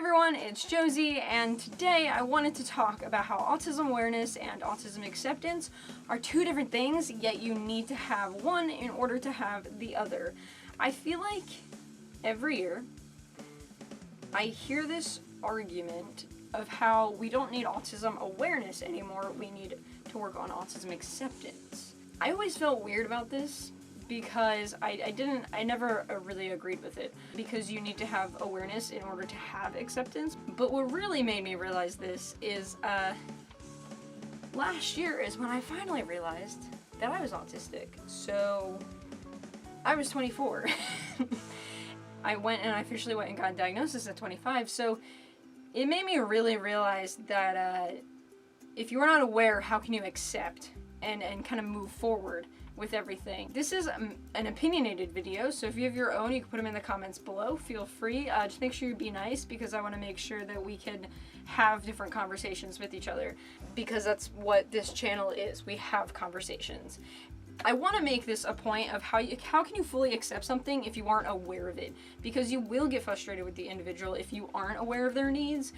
everyone, it's Josie, and today I wanted to talk about how autism awareness and autism acceptance are two different things, yet you need to have one in order to have the other. I feel like every year I hear this argument of how we don't need autism awareness anymore, we need to work on autism acceptance. I always felt weird about this because I never really agreed with it, because you need to have awareness in order to have acceptance. But what really made me realize this is last year is when I finally realized that I was autistic. So I was 24. I officially went and got a diagnosis at 25, so it made me really realize that if you are not aware, how can you accept and kind of move forward with everything. This is an opinionated video, so if you have your own, you can put them in the comments below. Feel free. Just make sure you be nice, because I want to make sure that we can have different conversations with each other, because that's what this channel is. We have conversations. I want to make this a point of how can you fully accept something if you aren't aware of it, because you will get frustrated with the individual if you aren't aware of their needs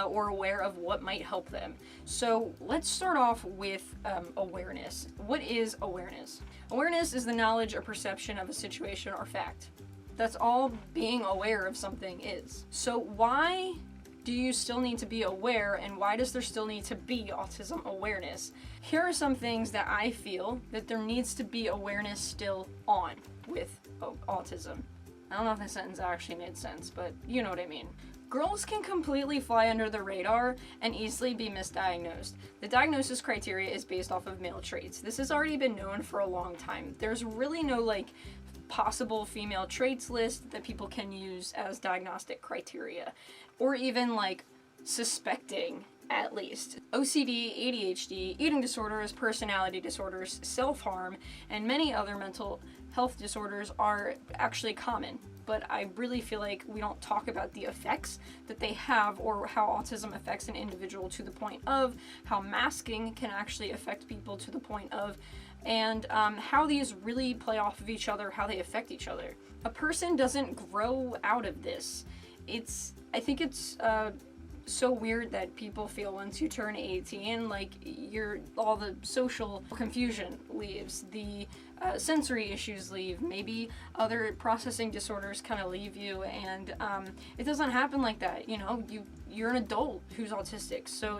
or aware of what might help them. So let's start off with awareness. What is awareness? Awareness is the knowledge or perception of a situation or fact. That's all being aware of something is. So why do you still need to be aware, and why does there still need to be autism awareness? Here are some things that I feel that there needs to be awareness still on with autism. I don't know if that sentence actually made sense, but you know what I mean. Girls can completely fly under the radar and easily be misdiagnosed. The diagnosis criteria is based off of male traits. This has already been known for a long time. There's really no possible female traits list that people can use as diagnostic criteria, or even suspecting at least. OCD, ADHD, eating disorders, personality disorders, self-harm, and many other mental health disorders are actually common, but I really feel like we don't talk about the effects that they have, or how autism affects an individual to the point of how masking can actually affect people to the point of, and how these really play off of each other, how they affect each other. A person doesn't grow out of this. I think it's so weird that people feel once you turn 18, all the social confusion leaves, the sensory issues leave, maybe other processing disorders kind of leave you, and it doesn't happen like that. You know, you're an adult who's autistic, so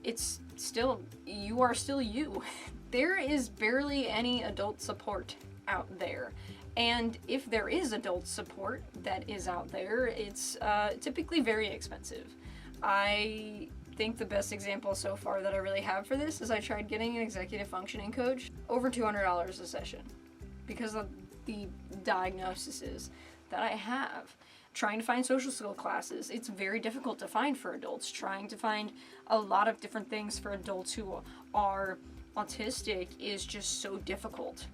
it's still, you are still you. There is barely any adult support out there. And if there is adult support that is out there, it's typically very expensive. I think the best example so far that I really have for this is I tried getting an executive functioning coach, over $200 a session, because of the diagnoses that I have. Trying to find social skill classes, it's very difficult to find for adults. Trying to find a lot of different things for adults who are autistic is just so difficult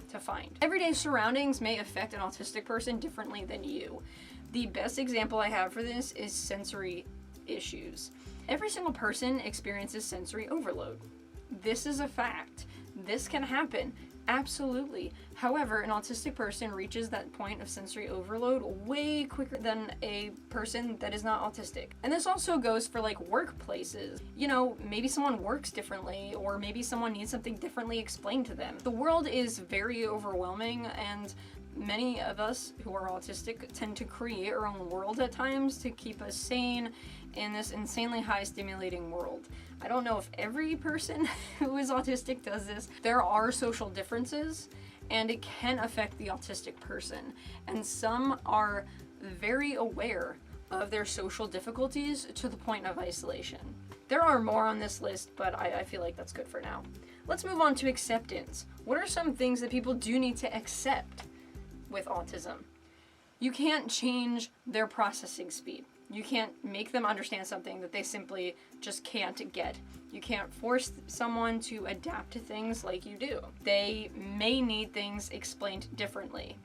to find. Everyday surroundings may affect an autistic person differently than you. The best example I have for this is sensory issues. Every single person experiences sensory overload. This is a fact. This can happen. Absolutely. However, an autistic person reaches that point of sensory overload way quicker than a person that is not autistic. And this also goes for workplaces. You know, maybe someone works differently, or maybe someone needs something differently explained to them. The world is very overwhelming, and many of us who are autistic tend to create our own world at times to keep us sane in this insanely high stimulating world. I don't know if every person who is autistic does this. There are social differences, and it can affect the autistic person. And some are very aware of their social difficulties to the point of isolation. There are more on this list, but I feel like that's good for now. Let's move on to acceptance. What are some things that people do need to accept with autism? You can't change their processing speed. You can't make them understand something that they simply just can't get. You can't force someone to adapt to things like you do. They may need things explained differently.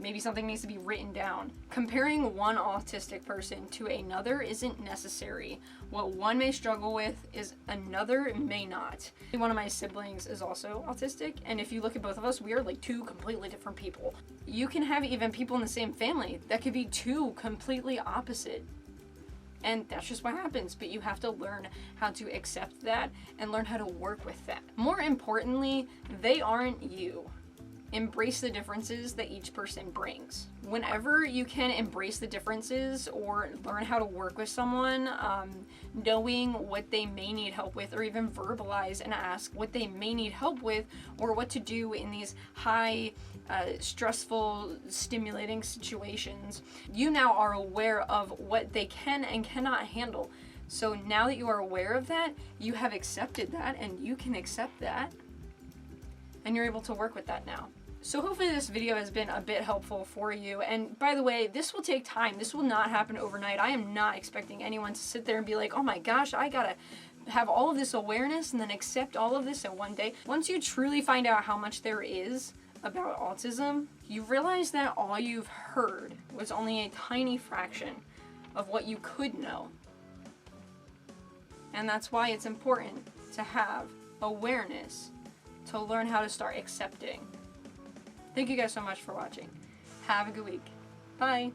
Maybe something needs to be written down. Comparing one autistic person to another isn't necessary. What one may struggle with is another may not. One of my siblings is also autistic, and if you look at both of us, we are like two completely different people. You can have even people in the same family that could be two completely opposite. And that's just what happens, but you have to learn how to accept that and learn how to work with that. More importantly, they aren't you. Embrace the differences that each person brings. Whenever you can embrace the differences or learn how to work with someone, knowing what they may need help with, or even verbalize and ask what they may need help with, or what to do in these high, stressful, stimulating situations, you now are aware of what they can and cannot handle. So now that you are aware of that, you have accepted that, and you can accept that, and you're able to work with that now. So hopefully this video has been a bit helpful for you. And by the way, this will take time. This will not happen overnight. I am not expecting anyone to sit there and be like, oh my gosh, I gotta have all of this awareness and then accept all of this in one day. Once you truly find out how much there is about autism, you realize that all you've heard was only a tiny fraction of what you could know. And that's why it's important to have awareness, to learn how to start accepting. Thank you guys so much for watching. Have a good week. Bye.